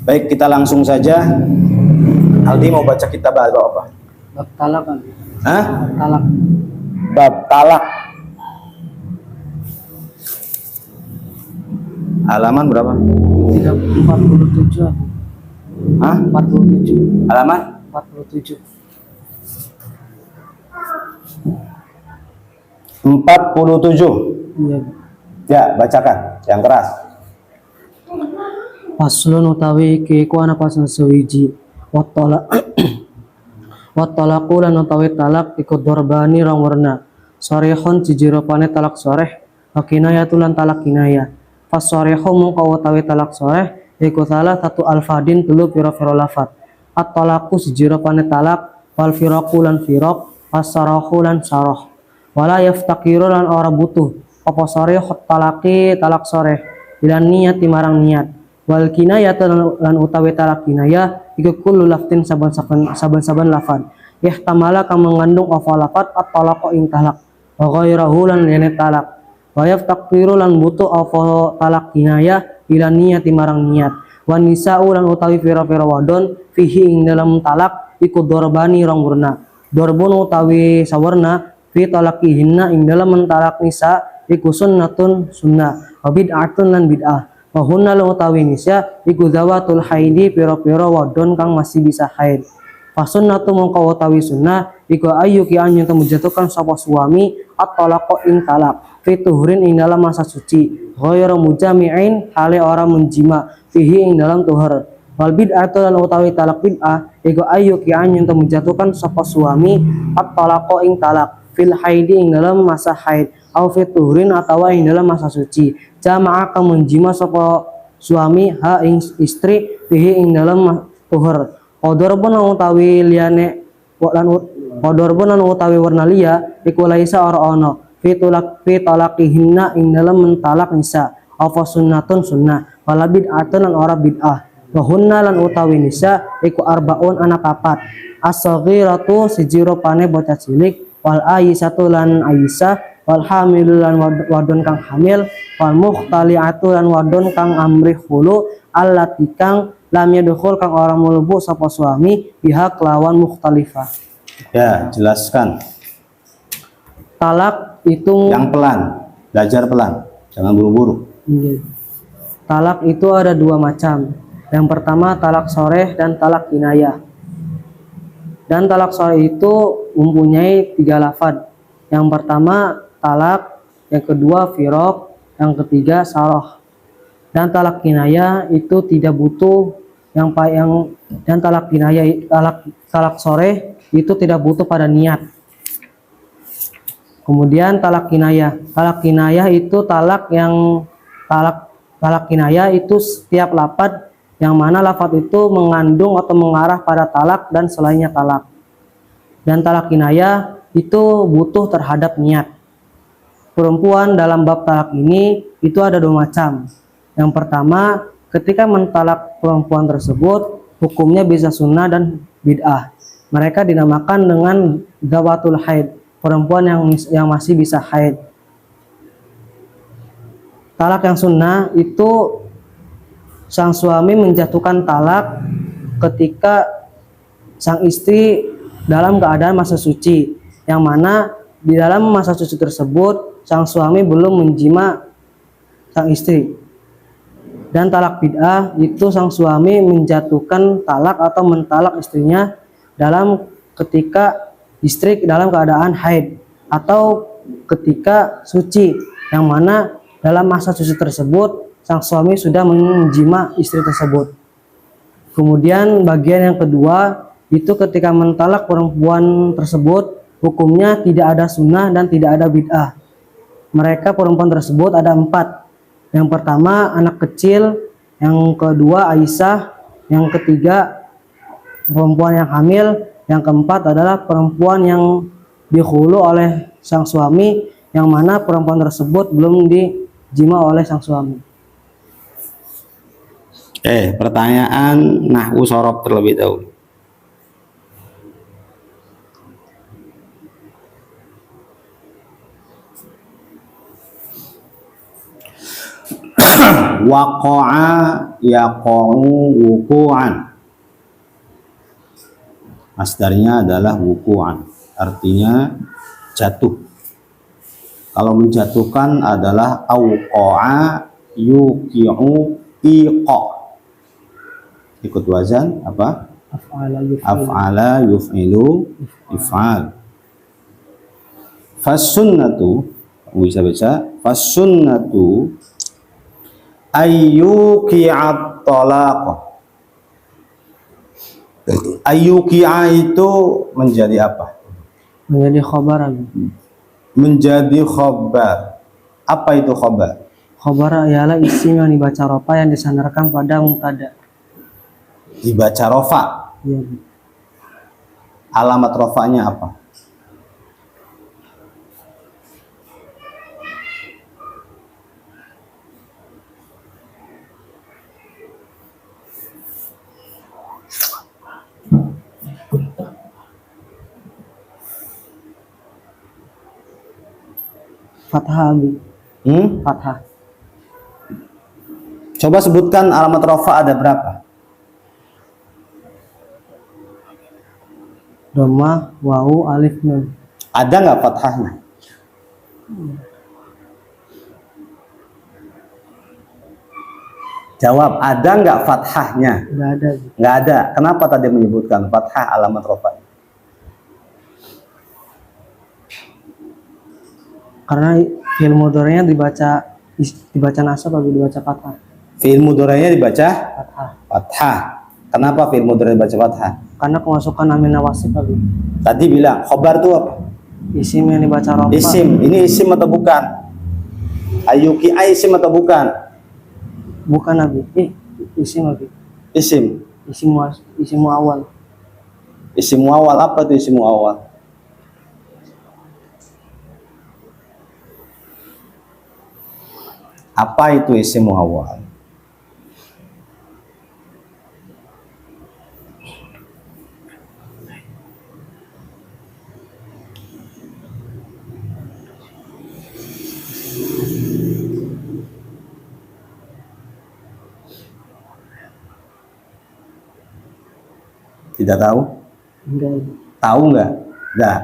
Baik, kita langsung saja. Aldi mau baca kitab apa? Bab talak kan? Hah? Talak. Bab talak. Halaman berapa? 47. Hah? 47. Halaman? 47. 47. Iya. Ya, bacakan yang keras. Paslon utawi iku ana pasal sewiji. Watala Watalaku lan utawi talak iku dorbani rong warna. Sorehon cijiropane talak soreh. Wakinaya tulan talak kinaya. Pas soreho mungko utawi talak soreh iku salah satu alfadin telu pira-pira lafat. At-talaku cijiropane talak wal firaku lan firaq. As-sarahu lan sarah. Wala yaftakiru lan ora butuh apa soreh talaki talak soreh ilan niat marang niat. Wal kinayah lan utawi talak kinayah iku kullu laftin saban-saban lafad ihtamala kang mengandung apa lafad at-talaq ing talak wa ghairahu lan lene talak wa yaftakiru lan butuh apa talak kinayah ilan niat marang niat. Wan nisa'u lan utawi pira-pira wadon fihi ing dalam talak iku dorbani rong warna. Dorbun utawi sawarna fi talaqihinna ing dalam mentalak nisa iku sunnatun sunnah wa bid'atun lan bid'ah wa hunna lan utawi nisa iku zawatul haidi pira-pira wadon kang masih bisa haid. Fa sunnatu mongko utawi sunnah iku ayu ki anyen temu jatuhkan sapa suami at-talaq ing talak fi tuhurin ing dalam masa suci ghairu mujami'in hale orang menjima fihi ing dalam tuhur. Wal bid'atu lan utawi talak bid'ah iku ayu ki anyen temu jatuhkan sapa suami at-talaq ing talak fil haidi ing dalam masa haid au fi tuhurin atawa ing dalam masa suci jama'a kang menjima sapa suami ha ing istri fihi ing dalam tuhur. Qadarbun utawi liyane lan qadarbun utawi warna liya iku laisa ora ana fi talaqihinna ing dalam mentalak nisa apa sunnatun sunnah wala bid'atun lan ora bid'ah. Wa hunna lan utawi nisa iku arbaun anak papat as-saghiratu sijiro pane bocah cilik wal aisatu lan aisah wal hamilul lan wadon kang hamil wal mukhtali'atu lan wadon kang amrih hulu allati kang lam yadkhul kang orang mlebu sapa suami pihak lawan mukhtalifah. Ya, jelaskan. Talak itu Yang pelan, belajar pelan, jangan buru-buru. Talak itu ada dua macam. Yang pertama talak soreh dan talak kinayah. Dan talak soreh itu mempunyai tiga lafad. Yang pertama talak, yang kedua firaq, yang ketiga sarah. Dan talak kinayah itu tidak butuh dan talak kinayah talak soreh itu tidak butuh pada niat. Kemudian talak kinayah itu talak kinayah itu setiap lafad yang mana lafad itu mengandung atau mengarah pada talak dan selainnya talak. Dan talak kinayah itu butuh terhadap niat. Perempuan dalam bab talak ini itu ada dua macam. Yang pertama, ketika mentalak perempuan tersebut, hukumnya bisa sunnah dan bid'ah. Mereka dinamakan dengan zawatul haid, perempuan yang masih bisa haid. Talak yang sunnah itu sang suami menjatuhkan talak ketika sang istri dalam keadaan masa suci, yang mana di dalam masa suci tersebut sang suami belum menjima sang istri. Dan talak bid'ah itu sang suami menjatuhkan talak atau mentalak istrinya dalam ketika istri dalam keadaan haid atau ketika suci, yang mana dalam masa suci tersebut sang suami sudah menjima istri tersebut. Kemudian bagian yang kedua itu ketika mentalak perempuan tersebut, hukumnya tidak ada sunnah dan tidak ada bid'ah. Mereka perempuan tersebut ada empat. Yang pertama anak kecil, yang kedua Aisyah, yang ketiga perempuan yang hamil, yang keempat adalah perempuan yang dihulu oleh sang suami, yang mana perempuan tersebut belum dijima oleh sang suami. Pertanyaan nahwu sorob terlebih dahulu. Waqa'a yaqa'u wuqu'an. Masdarnya adalah wuqu'an, artinya jatuh. Kalau menjatuhkan adalah auqa'a yuqi'u iqa'. Ikut wazan apa? Af'ala yuf'ilu if'al. Fasunnatu, bisa baca fasunnatu ayyuqi'at talaq. Ayyuqi'a itu menjadi apa? Menjadi khabar Abi. Menjadi khabar. Apa itu khabar? Khabar ialah isim yang dibaca rofa yang disandarkan pada mubtada. Dibaca rofa. Ya. Alamat rofanya apa? Fathah Abi. Fathah. Coba sebutkan alamat rofa ada berapa? Dhamma, wawu, alif, nun. Ada nggak fathahnya? Jawab, ada nggak fathahnya? Nggak ada. Nggak ada. Kenapa tadi menyebutkan fathah alamat rofa? Karena fi'il mudhari'nya dibaca nasab atau dibaca fathah. Fi'il mudhari'nya dibaca Fathah. fathah. Kenapa fi'il mudhari' dibaca fathah? Karena kemasukan amin nawasib Abi. Tadi bilang khobar itu apa? Isim yang dibaca rofa. Isim. Ini isim atau bukan? Ayyuqi'a isim atau bukan? Bukan Abi. Isim Abi. Isim. Isim awal. Isim awal apa itu isim awal? Apa itu isim awal? Tidak tahu? Enggak. Tahu nggak? Nggak.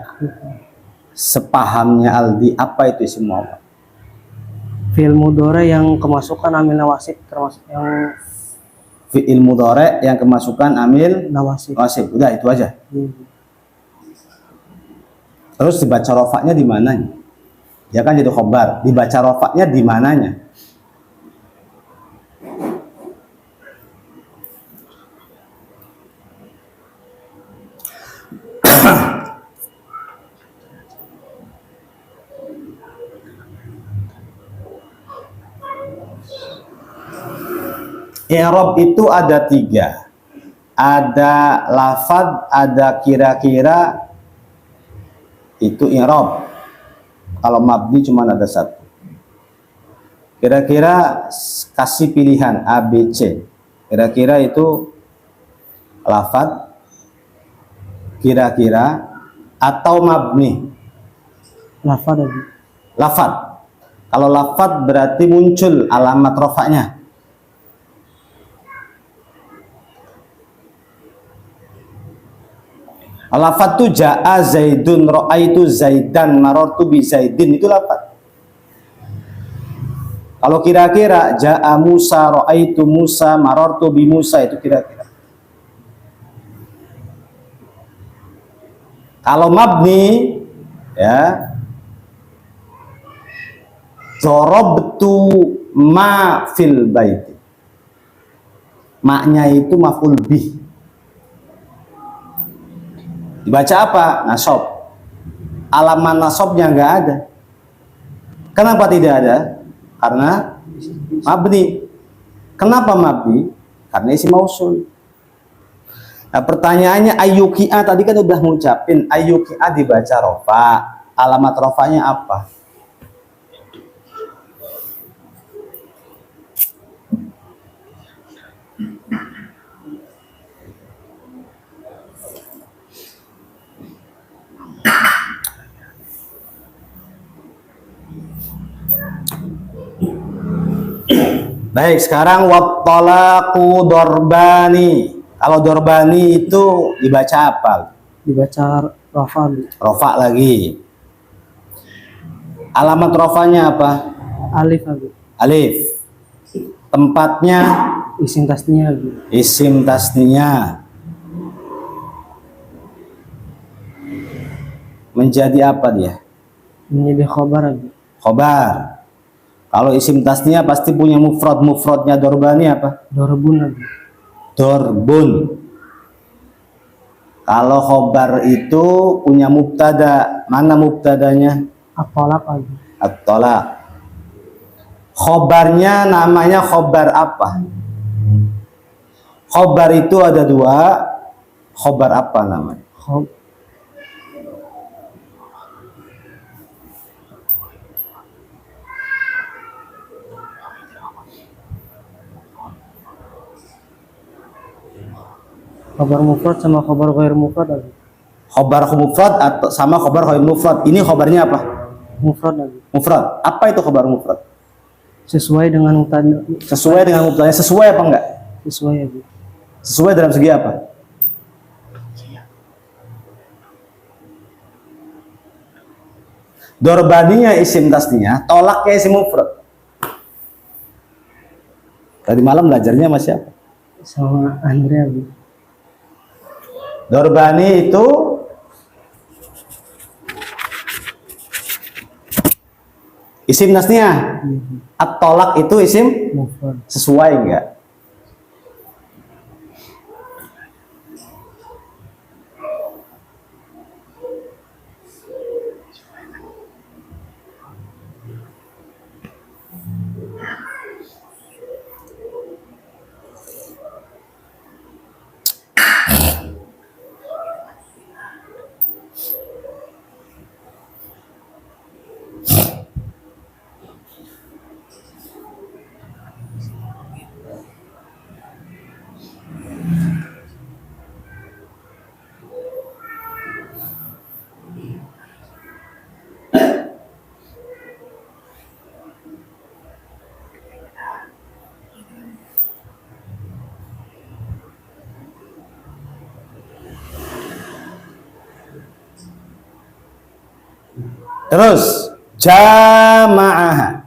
Sepahamnya Aldi, apa itu isim awal? Fi'il mudhari' yang kemasukan amil nawasib, termasuk yang Fi'il mudhari' yang kemasukan amil nawasib. nawasib. Udah itu aja. Terus dibaca rofaknya di mananya? Ya kan jadi khobar. Dibaca rofaknya di mananya? I'rab itu ada 3. Ada lafad, ada kira-kira. Itu i'rab. Kalau mabni cuma ada 1. Kira-kira kasih pilihan A, B, C. Kira-kira itu lafad, kira-kira, atau mabni. Lafad Abi. Lafad. Kalau lafad berarti muncul alamat rofaknya. Lafad tu ja'a zaidun, ra'aitu zaidan, marartu bi zaidin, itu lafad. Kalau kira-kira ja'a Musa, ra'aitu Musa, marartu bi Musa, itu kira-kira. Kalau mabni ya, darabtu ma fil bait. Maknya itu maf'ul bih. Dibaca apa? Nasab. Alamat nasabnya nggak ada. Kenapa tidak ada? Karena mabni. Kenapa mabni? Karena isim mausul. Nah, pertanyaannya ayyuqi'a tadi kan udah ngucapin ayyuqi'a dibaca rofa. Alamat rofanya apa? Baik, sekarang wattalaku dorbani. Kalau dorbani itu dibaca apa? Dibaca rafa Abi. Rofa lagi. Alamat rofanya apa? Alif Abi. Alif. Tempatnya Isim tasniah Abi. isim tasniah. Menjadi apa dia? Menjadi khobar Abi. Khobar. Kalau isim tasniah pasti punya mufrad. Mufradnya dorbani apa? Dorbun Abi. Dorbun. Kalau khobar itu punya mubtada. Mana mubtadanya? At-tolak Abi. At-tolak. Khobarnya namanya khobar apa? Khobar itu ada dua. Khobar apa namanya? Khobar mufrad sama khobar ghair mufrad Abi. Khobar mufrad atau sama khobar ghair mufrad. Ini khobarnya apa? Mufrad Abi. Mufrad. Apa itu khobar mufrad? Sesuai dengan mubtada. Sesuai dengan mubtada. Sesuai apa enggak? Sesuai Abi. Sesuai dalam segi apa? Dorbaninya isim tasniah, tolaknya isim mufrad. Tadi malam belajarnya sama siapa? Sama Andre Abi. Dorbani itu isim tasniah. At-tolak itu isim Mufrad. sesuai enggak? Terus jama'ah.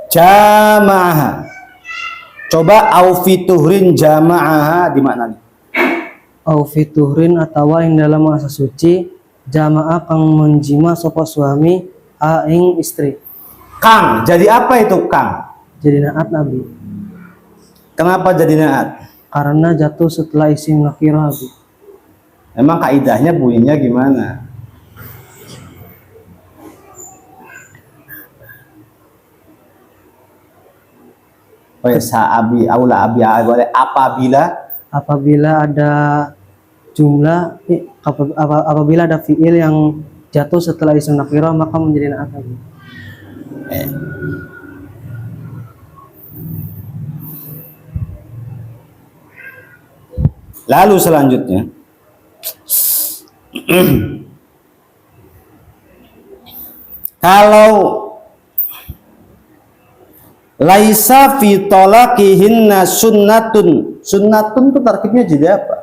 Jama'ah. Coba aufituhrin jama'ah di mana nih? Au fituhrin atawa ing dalam masa suci jamaah kang menjima sapa suami ing istri. Kang. Jadi apa itu Kang? Jadi naat Nabi. Kenapa jadi naat? Karena jatuh setelah isim nakirah Abi. Emang kaidahnya bunyinya gimana? Sa'abi aula abi boleh Apabila ada jumlah apabila ada fiil yang jatuh setelah isim nakirah maka menjadi naat Abi. Lalu selanjutnya kalau laisa fi talaqihinna sunnatun. Sunnatun itu tarkibnya jadi apa?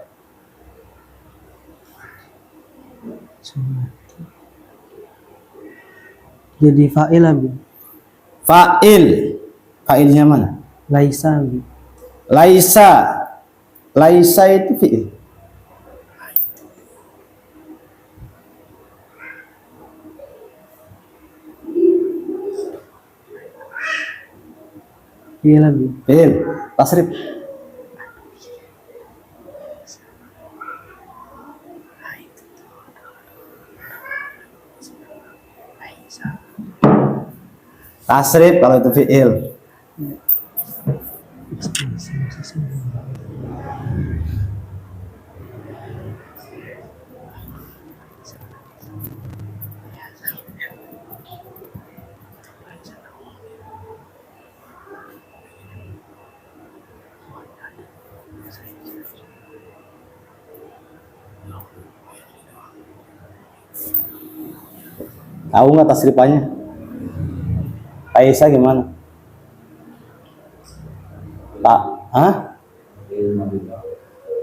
Jadi fa'il Abi. Fa'il. Fa'ilnya mana? Laisa Abi. Laisa. Laisa itu fi'il. Fi'il Abi. Fi'il. Tasrif. Tasrif kalau itu fi'il. Tahu nggak tasrifannya? Aisyah gimana? Pak, hah?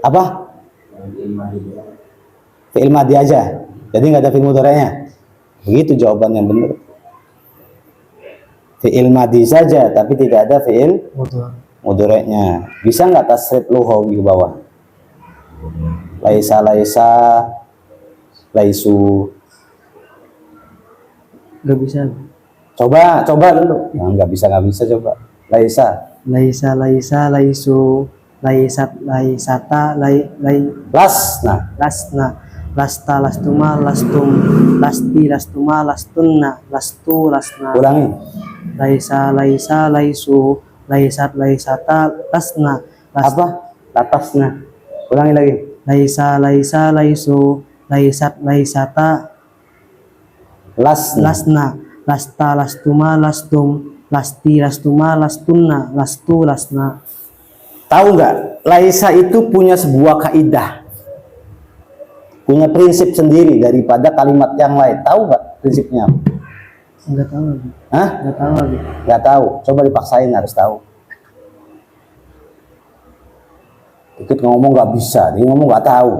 Apa? Fi'il madhi aja. Jadi nggak ada fi'il mudhari'nya. Begitu jawaban yang benar. Fi'il madhi saja, tapi tidak ada fi'il mudhari'nya. Bisa nggak tasrif lughawi ke bawah? Laisa, laisa, laisu. Nggak bisa. Coba dulu. Nah, nggak bisa coba. Laisa. Laisa, laisa, laisu, laisat, laisata, Lasna. lasna, lasta, lastuma, lastum, lasti, lastuma, lastunna, lastu, lasna. Ulangi. Laisa, laisa, laisu, laisat, laisata, lasna, Apa? Latasna. Ulangi lagi. laisa, laisa, laisu, laisat, laisata, Lasna. lasna, lasta, lastuma, lastum, lasti, lastuma, lastunna, lastu, lasna. Tahu nggak? Laisa itu punya sebuah kaidah, punya prinsip sendiri daripada kalimat yang lain. Tahu nggak prinsipnya? Enggak tahu lagi. Hah? Enggak tahu lagi. Nggak tahu. Coba dipaksain harus tahu. Ikut ngomong nggak bisa, dia ngomong nggak tahu.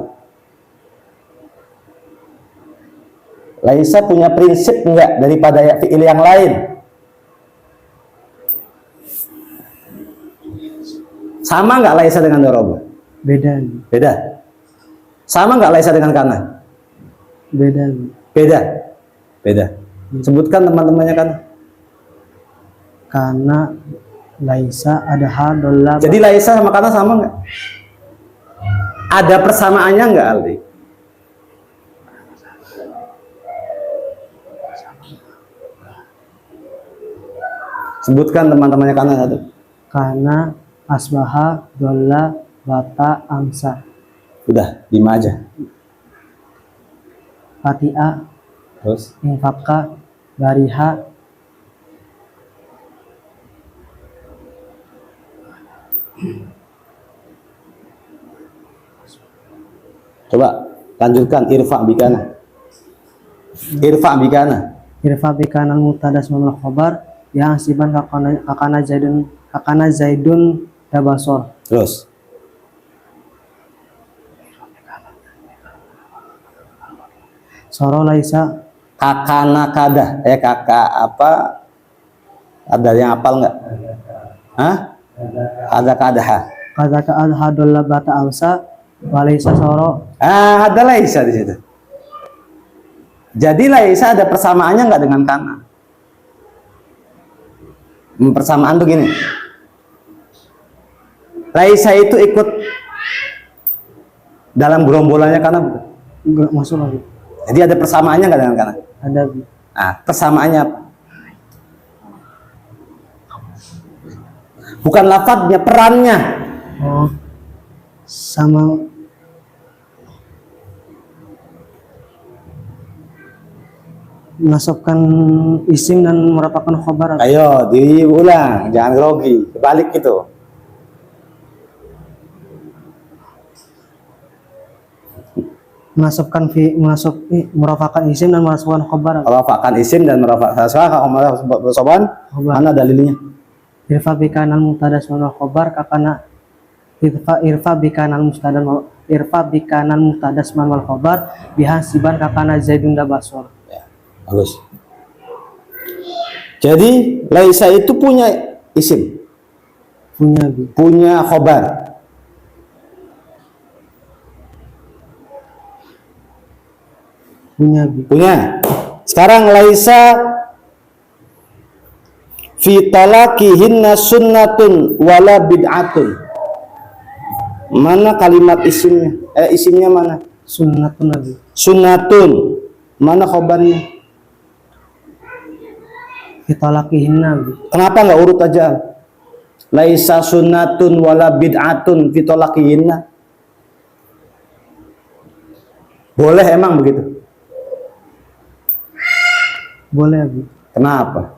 Laisa punya prinsip nggak daripada fi'il yang lain? Sama nggak Laisa dengan doroba? Beda. Beda. Sama nggak Laisa dengan kana? Beda. Beda. Beda. Sebutkan teman-temannya kana. Karena laisa ada hadolla. Jadi Laisa sama kana sama nggak? Ada persamaannya nggak, Aldi? Sebutkan teman-temannya kana satu. Karena asbaha, dolla, bata, amsa. Udah, 5 aja. Fati'a, Terus infaka, bariha, coba lanjutkan irfa bikana. Irfa bikana. irfa bikanan mutadas mamlah khobar, yang asiban kakana zaidun dabasor. Terus Soro laisa, kakana kada. Kakak apa? Ada yang hafal nggak? Hah? Ada kadaha. kata hadolla bata amsa, walaisa soro. Ada Laisa di situ. Jadi Laisa ada persamaannya nggak dengan kana? Persamaan tuh gini. Laisa itu ikut dalam gerombolannya kana bukan? Enggak masuk lagi. Jadi ada persamaannya nggak dengan kana? Ada. Nah, persamaannya apa? Bukan lafadznya, perannya. Oh, sama menasabkan isim dan merupakan khobar. Ayo diulang, jangan grogi, kebalik gitu. Merupakan isim dan merupakan khobar. Rafakan isim dan soban. Mana dalilnya? Irfa bikanal mubtadas wal khobar kakana irfa bikanal mubtadas wal khobar bihasiban kakana zaidun dabasor. Ya, bagus. Jadi Laisa itu punya isim, punya khobar. Punya. Sekarang Laisa fi talaqihinna sunnatun wala bid'atun. Mana kalimat isimnya? Isimnya mana? Sunnatun nabi. Sunnatun. Mana khobarnya? Fi talaqihin nabi. Kenapa nggak urut aja? Laisa sunnatun wala bid'atun fi talaqihinna. Boleh emang begitu? Boleh Abi. Kenapa?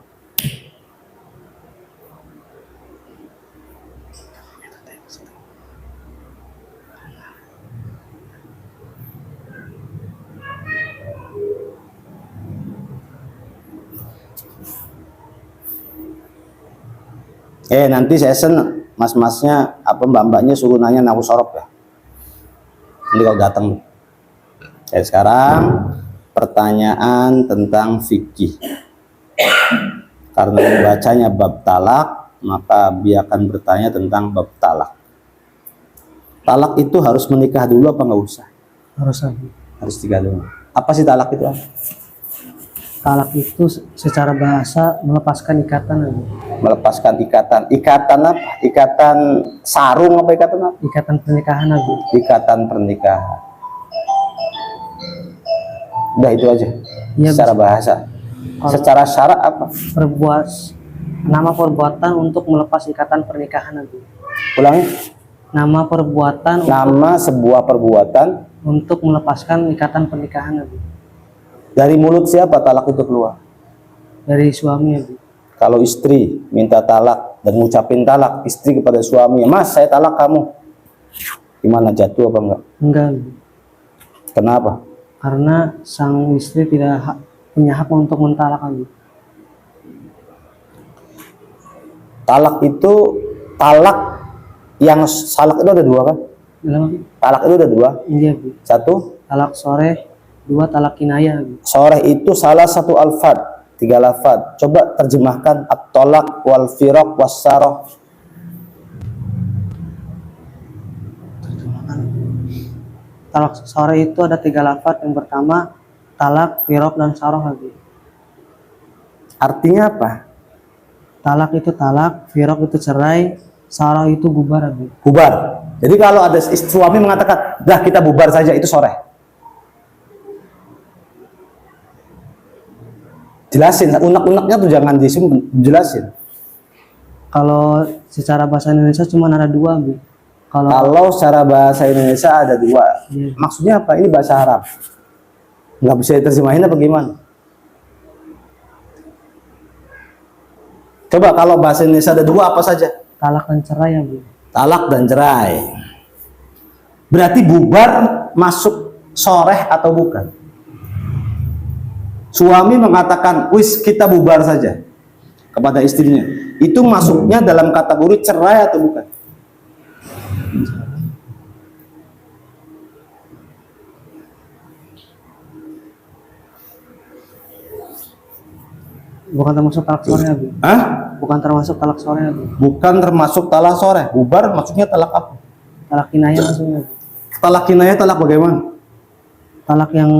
Nanti saya mas-masnya apa mbak-mbaknya suruh nanya nahu sorob ya. Nanti kalau datang. Sekarang pertanyaan tentang fikih. Karena membacanya bab talak, maka dia akan bertanya tentang bab talak. Talak itu harus menikah dulu apa nggak usah? Harus Abi. Harus nikah dulu. Apa sih talak itu? Talak itu secara bahasa melepaskan ikatan Abi. Melepaskan ikatan. Ikatan apa? Ikatan sarung apa ikatan apa? Ikatan pernikahan Abi. Ikatan pernikahan. Udah itu aja. Iya, Secara bahasa. Secara syarat apa? Nama perbuatan untuk melepas ikatan pernikahan Abi. Ulangi. Nama perbuatan Nama sebuah perbuatan untuk melepaskan ikatan pernikahan Abi. dari mulut siapa talak itu keluar? Dari suami Abi. Kalau istri minta talak dan ngucapin talak istri kepada suami, Mas saya talak kamu, gimana, jatuh apa enggak? Enggak Abi. Kenapa? Karena sang istri tidak punya hak untuk mentalak Abi. Talak itu, talak yang salak itu ada dua kan? Bilang Abi? Talak itu ada dua. Iya Abi. Satu, Talak sore, dua talak kinayah Abi. soreh itu salah satu alfad, 3 lafad. Coba terjemahkan at-tolak wal firaq was-saroh. Talak sore itu ada 3 lafaz. Yang pertama talak, firaq, dan saroh Abi. Artinya apa? Talak itu talak, firaq itu cerai, saroh itu bubar Abi. Bubar. Jadi kalau ada suami mengatakan, dah kita bubar saja, itu soreh. Jelasin, unek-uneknya tuh jangan jelasin. Kalau secara bahasa Indonesia cuma ada 2 Abi. Kalau secara bahasa Indonesia ada 2. Iya. Maksudnya apa? Ini bahasa Arab. Nggak bisa diterjemahin apa gimana? Coba kalau bahasa Indonesia ada 2 apa saja? Talak dan cerai Abi. Talak dan cerai. Berarti bubar masuk soreh atau bukan? Suami mengatakan, wis kita bubar saja kepada istrinya. Itu masuknya dalam kategori cerai atau bukan? Bukan termasuk talak sore Abi. Hah? Bukan termasuk talak sore Abi. Bukan termasuk talak soreh. Bubar maksudnya talak apa? Talak kinayah maksudnya Abi. Talak kinayah, talak bagaimana? Talak yang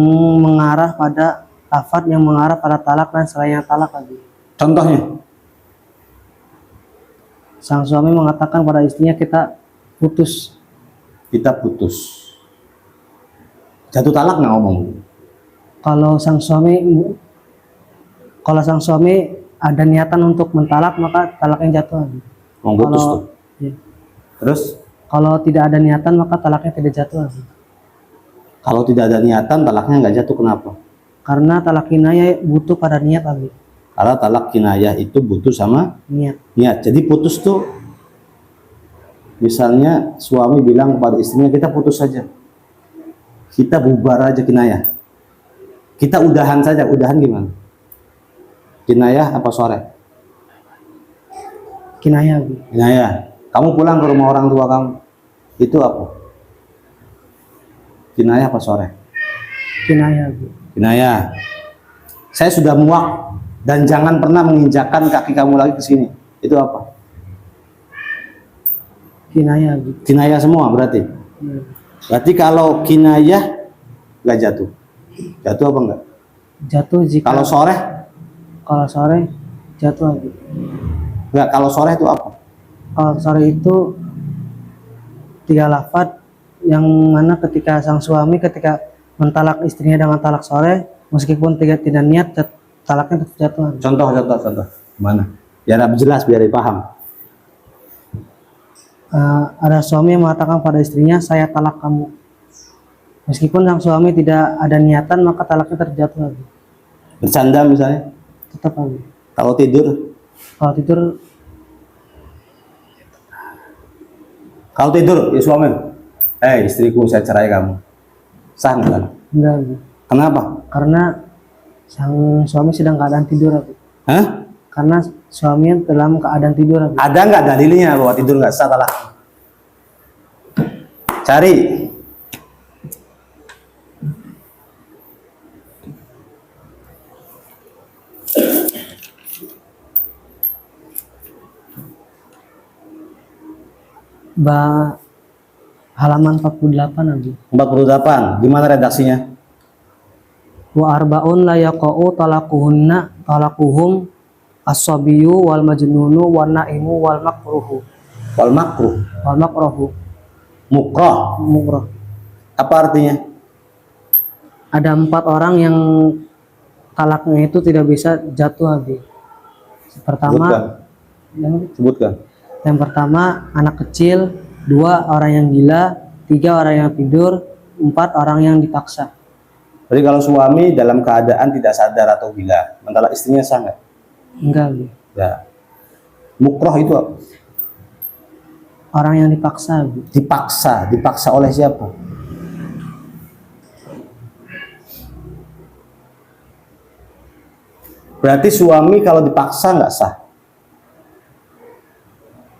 mengarah pada lafaz yang mengarah pada talak dan selainnya talak Abi. Contohnya? Sang suami mengatakan pada istrinya kita putus. Kita putus. Jatuh talak nggak ngomong? Kalau sang suami ada niatan untuk mentalak, maka talaknya jatuh Abi. Mau putus tuh. Iya. Terus? Kalau tidak ada niatan, maka talaknya tidak jatuh Abi. Kalau tidak ada niatan, talaknya nggak jatuh, kenapa? Karena talak kinayah butuh pada niat Abi. Karena talak kinayah itu butuh sama Niat. niat. Jadi putus tuh, misalnya suami bilang kepada istrinya, kita putus saja, kita bubar aja kinayah, kita udahan saja. Udahan gimana? Kinayah apa sore? Kinayah Abi. Kinayah. Kamu pulang ke rumah orang tua kamu, itu apa? Kinayah apa sore? Kinayah Abi. Kinayah. Saya sudah muak dan jangan pernah menginjakkan kaki kamu lagi ke sini. Itu apa? Kinayah Abi. Kinayah semua berarti. Iya. Berarti kalau kinayah nggak jatuh. Jatuh apa enggak? Jatuh jika Kalau sore? kalau sore jatuh Abi. Enggak, kalau sore itu apa? Kalau sore itu 3 lafaz yang mana ketika sang suami ketika mentalak istrinya dengan talak sore, meskipun tidak niat, talaknya tetap jatuh Abi. Contoh. Mana? Biar jelas, biar dipaham. Ada suami yang mengatakan pada istrinya, saya talak kamu. Meskipun sang suami tidak ada niatan, maka talaknya terjatuh Abi. Bercanda misalnya. Tetap Abi. Kalau tidur? Kalau tidur, ya suami, istriku saya cerai kamu. Sah nggak? Enggak Abi. Kenapa? Karena sang suami sedang keadaan tidur Abi. Hah? Karena suaminya dalam keadaan tidur, Abi. Ada nggak dalilnya bahwa tidur nggak sah talak? Cari. Halaman 48, Abi. 48. Gimana redaksinya? Wa arbaun la yaqa'u talaquhum as-sabiyyu wal majnunu wan naimu wal makruhu. Wal makruh. Wal makruhu. Mukrah. Mukrah. Apa artinya? Ada 4 orang yang talaknya itu tidak bisa jatuh, Abi. Pertama, Sebutkan. yang pertama anak kecil, 2 orang yang gila, 3 orang yang tidur, 4 orang yang dipaksa. Jadi kalau suami dalam keadaan tidak sadar atau gila, mentalak istrinya sah nggak? Enggak, Abi. Ya. Mukrah itu apa? Orang yang dipaksa, Abi. Dipaksa oleh siapa? Berarti suami kalau dipaksa nggak sah?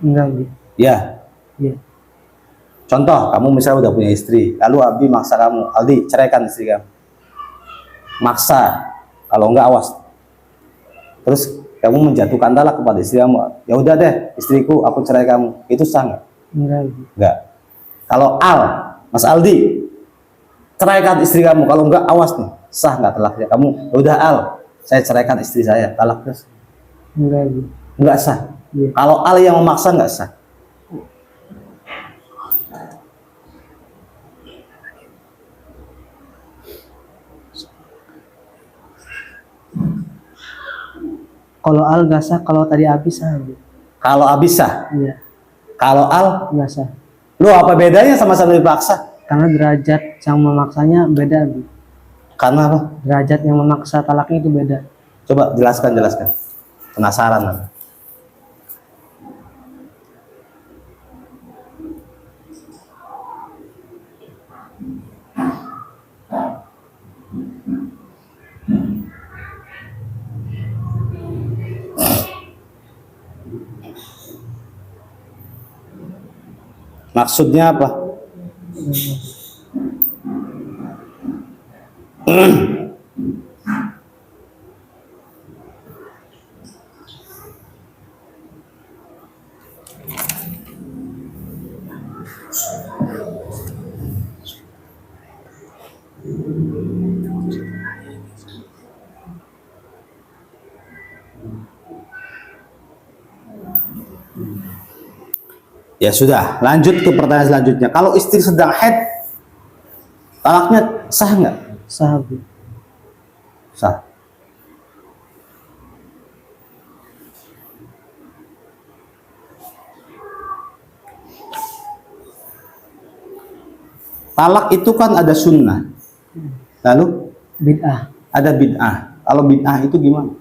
Enggak, Abi. Ya. Iya. Contoh, kamu misalnya udah punya istri, lalu Abi maksa kamu, Aldi ceraikan istri kamu. Maksa, kalau enggak awas. Terus kamu menjatuhkan talak kepada istri kamu. Ya udah deh, istriku, aku cerai kamu. Itu sah nggak? Enggak, Abi. Enggak. Kalau Mas Aldi, ceraikan istri kamu. Kalau enggak awas nih, sah nggak talaknya? Kamu, ya udah Al, saya ceraikan istri saya, talak terus. Enggak, Abi. Enggak sah. Iya. Kalau Al yang memaksa nggak sah. Kalau Al nggak sah, kalau tadi Abi sah, Abi. Kalau Abi sah. Iya, Kalau Al, nggak sah. lu apa bedanya sama-sama dipaksa? Karena derajat yang memaksanya beda, Abi. Karena apa? Derajat yang memaksa talaknya itu beda. Coba jelaskan. Penasaran aku. Maksudnya apa? Ya sudah, lanjut ke pertanyaan selanjutnya. Kalau istri sedang haid, talaknya sah nggak? Sah, Abi. Sah. Talak itu kan ada sunnah, lalu Bid'ah. ada bid'ah. Kalau bid'ah itu gimana?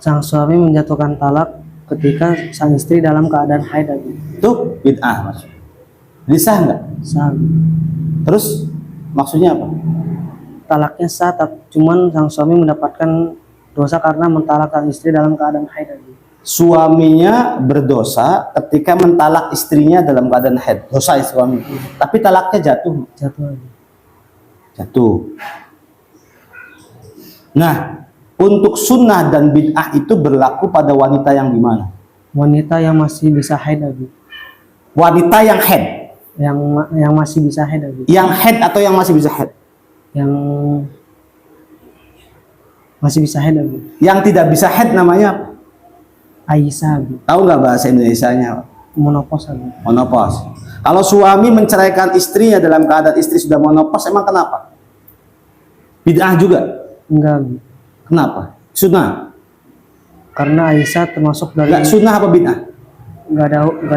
Sang suami menjatuhkan talak ketika sang istri dalam keadaan haid, Abi. Itu bid'ah maksudnya. Jadi sah nggak? Sah, Abi. Terus maksudnya apa? Talaknya sah, cuman sang suami mendapatkan dosa karena mentalak sang istri dalam keadaan haid, Abi. Suaminya berdosa ketika mentalak istrinya dalam keadaan haid. Dosa suami. Tapi talaknya jatuh. Jatuh, Abi. Jatuh. Nah, untuk sunnah dan bid'ah itu berlaku pada wanita yang gimana? Wanita yang masih bisa haid, Abi. Wanita yang haid. Yang masih bisa haid, Abi. Yang haid atau yang masih bisa haid? Yang masih bisa haid, Abi. Yang tidak bisa haid namanya apa? Aisyah, Abi. Tahu nggak bahasa Indonesianya? Monopos, Abi. Monopause. Kalau suami menceraikan istrinya dalam keadaan istri sudah monopause, emang kenapa? Bid'ah juga? Enggak, Abi. Kenapa? Sunnah? Karena Aisyah termasuk dari Enggak sunnah apa bid'ah? nggak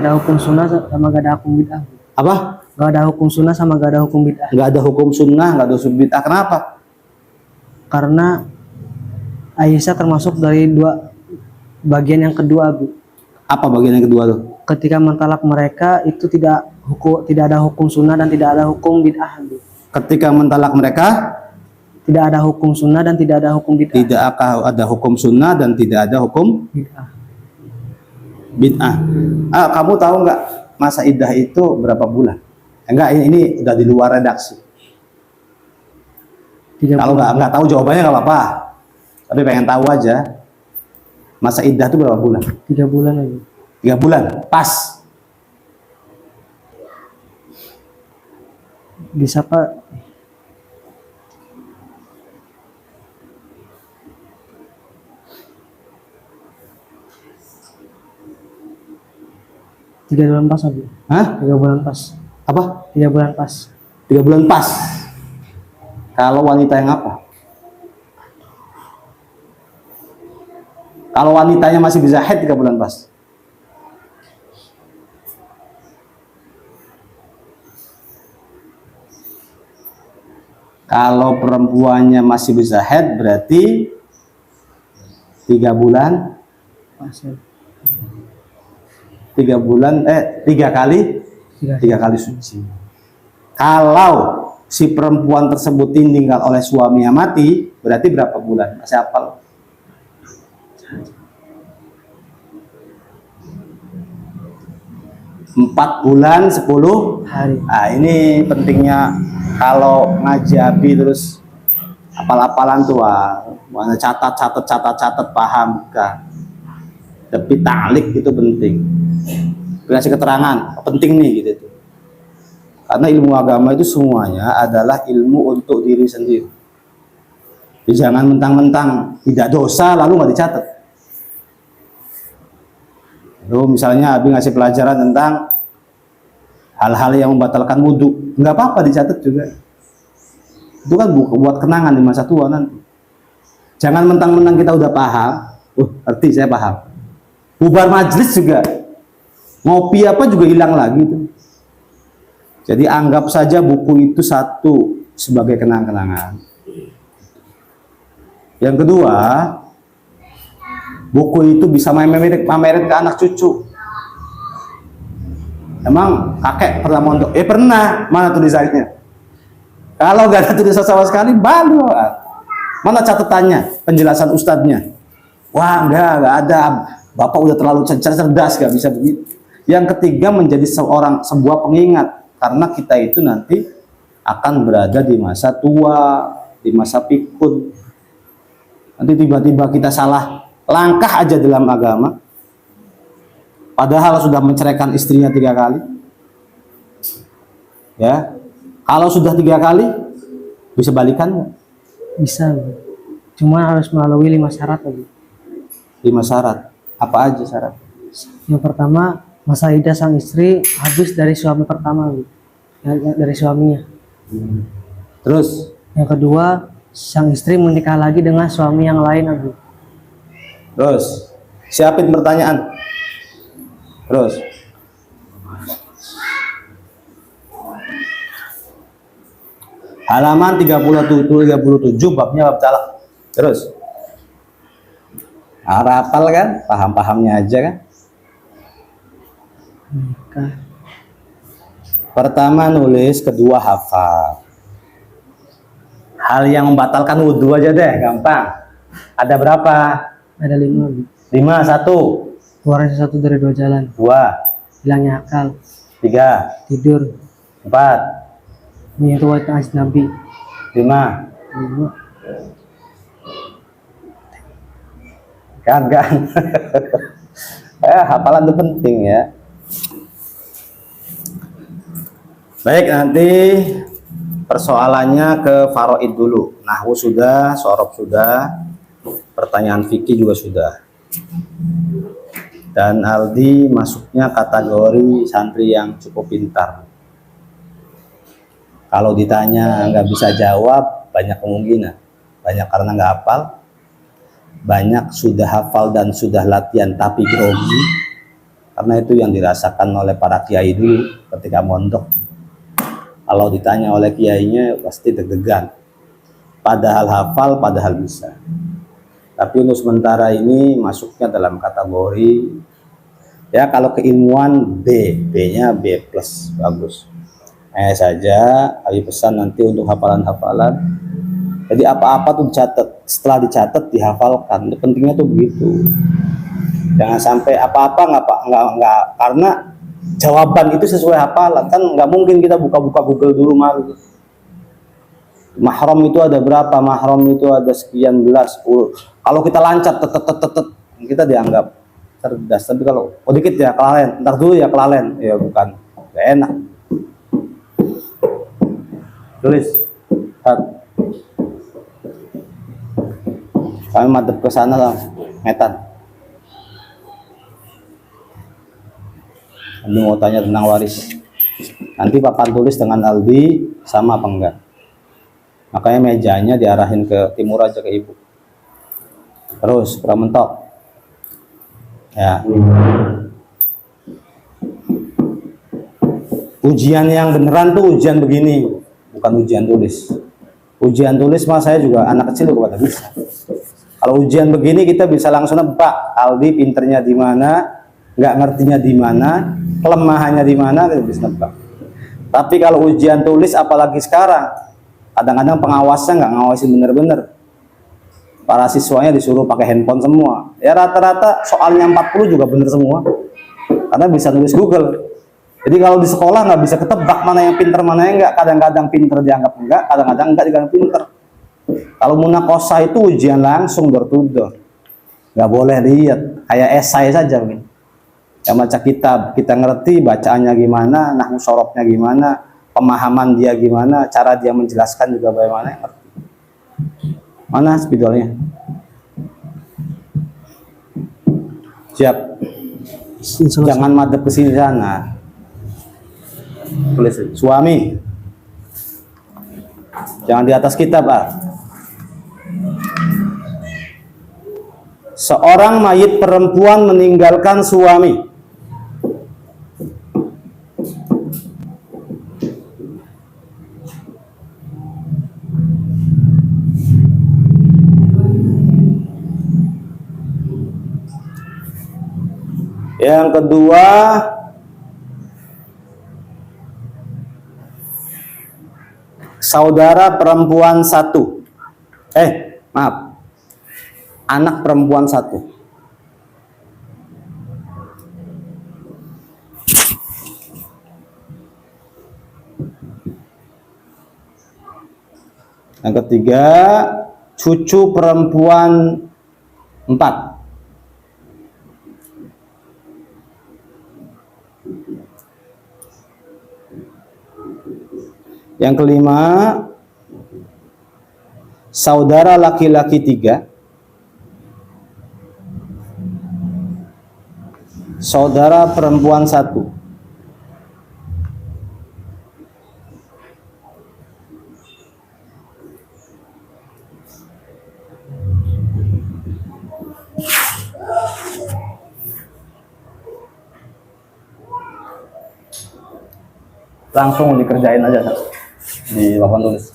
ada hukum sunnah sama nggak ada hukum bid'ah. Apa? Nggak ada hukum sunnah sama nggak ada hukum bid'ah. Nggak ada hukum sunnah, nggak ada hukum bid'ah. Kenapa? Karena Aisyah termasuk dari bagian yang kedua, Abi. Apa bagian yang kedua tuh? Ketika mentalak mereka itu tidak ada hukum sunnah dan tidak ada hukum bid'ah, Abi. Ketika mentalak mereka Tidak ada hukum sunnah dan tidak ada hukum bid'ah. Tidak akan ada hukum sunnah dan tidak ada hukum Bid'ah. bid'ah. Kamu tahu nggak masa iddah itu berapa bulan? Enggak, ini udah di luar redaksi. 3 Kalau bulan. nggak tahu jawabannya nggak apa-apa. Tapi pengen tahu aja. Masa iddah itu berapa bulan? 3 bulan lagi. 3 bulan, pas. Bisa Pak. Tiga bulan pas lagi. Hah? 3 bulan pas. Apa? 3 bulan pas. 3 bulan pas. Kalau wanita yang apa? Kalau wanitanya masih bisa haid 3 bulan pas. Kalau perempuannya masih bisa haid berarti 3 bulan, Pas ya. 3 bulan, 3 kali, 3 kali suci. Kalau si perempuan tersebut ditinggal oleh suaminya mati, berarti berapa bulan? Masih hafal? Empat bulan 10 Hari. Nah, ini pentingnya kalau ngaji abi terus apal-apalan tuh, mana catat paham kan. Tapi taklik itu penting. Kasih keterangan penting nih gitu tuh. Karena ilmu agama itu semuanya adalah ilmu untuk diri sendiri. Jadi jangan mentang-mentang tidak dosa lalu nggak dicatat. Lalu misalnya Abi ngasih pelajaran tentang hal-hal yang membatalkan wudhu, nggak apa-apa dicatat juga. Itu kan buat kenangan di masa tua nanti. Jangan mentang-mentang kita udah paham, arti saya paham. Bubar majelis juga, ngopi apa juga hilang lagi tuh. Jadi anggap saja buku itu satu sebagai kenang-kenangan. Yang kedua, buku itu bisa pamerin ke anak cucu. Emang kakek pernah mondok? Pernah. Mana tulisannya? Kalau nggak ada tulisan sama sekali, baru. Mana catatannya? Penjelasan ustadznya? Wah, nggak ada. Bapak udah terlalu cerdas, nggak bisa begitu. Yang ketiga, menjadi sebuah pengingat. Karena kita itu nanti akan berada di masa tua, di masa pikun. Nanti tiba-tiba kita salah langkah aja dalam agama, padahal sudah menceraikan istrinya 3 kali. Ya, kalau sudah 3 kali bisa balikan nggak? Bisa. Cuma harus melalui 5 syarat lagi. 5 syarat. Apa aja syarat? Yang pertama, masa iddah sang istri habis dari suami pertama, Bu. Dari suaminya. Terus Yang kedua, sang istri menikah lagi dengan suami yang lain, Abu. Terus siapin pertanyaan. Terus halaman 37 babnya bab talak. Terus hafal kan? Paham-pahamnya aja kan? Menikah. Pertama nulis, kedua hafal. Hal yang membatalkan wudhu aja deh, gampang. Ada berapa? Ada 5, Abu. 5, 1, Keluarnya 1 dari 2 jalan. 2, Hilangnya akal, 3, tidur, 4, menyentuh wanita ajnabi. 5. 5. Kan. Hafalan itu penting ya. Baik, nanti persoalannya ke faraid dulu. Nahwu sudah, sorob sudah, pertanyaan fikih juga sudah. Dan Aldi masuknya kategori santri yang cukup pintar. Kalau ditanya nggak bisa jawab, banyak kemungkinan. Banyak karena nggak hafal, banyak sudah hafal dan sudah latihan tapi grogi. Karena itu yang dirasakan oleh para kiai dulu ketika mondok. Kalau ditanya oleh kiainya pasti deg-degan. Padahal hafal, padahal bisa. Tapi untuk sementara ini masuknya dalam kategori ya, kalau keilmuan B, B-nya B+, bagus. Saja, Abi pesan nanti untuk hafalan-hafalan Jadi apa-apa tuh dicatat, setelah dicatat dihafalkan. Itu pentingnya tuh begitu. Jangan sampai apa-apa nggak karena jawaban itu sesuai hafalan kan nggak mungkin kita buka-buka Google dulu malu. Mahram itu ada berapa? Mahram itu ada sekian belas, 10. Kalau kita lancat, kita dianggap cerdas. Tapi kalau dikit ya kelalen, ntar dulu ya kelalen, ya bukan, gak enak. Tulis. Kami madep ke sana lah, metan. Aldi mau tanya tentang waris. Nanti papan tulis dengan Aldi sama apa enggak? Makanya mejanya diarahin ke timur aja ke ibu. Terus kurang mentok. Ya. Ujian yang beneran tuh ujian begini, bukan ujian tulis. Ujian tulis mah saya juga anak kecil juga bisa. Kalau ujian begini kita bisa langsung nebak Aldi pinternya di mana, nggak ngertinya di mana, kelemahannya di mana, kita bisa nebak. Tapi kalau ujian tulis apalagi sekarang, kadang-kadang pengawasnya nggak ngawasin bener-bener. Para siswanya disuruh pakai handphone semua. Ya rata-rata soalnya 40 juga bener semua. Karena bisa nulis Google. Jadi kalau di sekolah nggak bisa ketebak mana yang pinter, mana yang enggak. Kadang-kadang pinter dianggap enggak, kadang-kadang enggak dianggap pinter. Kalau munakosa itu ujian langsung door to door. Nggak boleh lihat, kayak esai saja. Yang baca kitab, kita ngerti bacaannya gimana, nahwu sorofnya gimana, pemahaman dia gimana, cara dia menjelaskan juga bagaimana. Mana spidolnya? Siap. Jangan madep ke sini sana. Tulis suami. Jangan di atas kitab, Seorang mayit perempuan meninggalkan suami. Yang kedua, saudara perempuan satu. Maaf. Anak perempuan satu. Yang ketiga, cucu perempuan 4. Yang kelima, saudara laki-laki 3, saudara perempuan 1. Langsung dikerjain aja di papan tulis.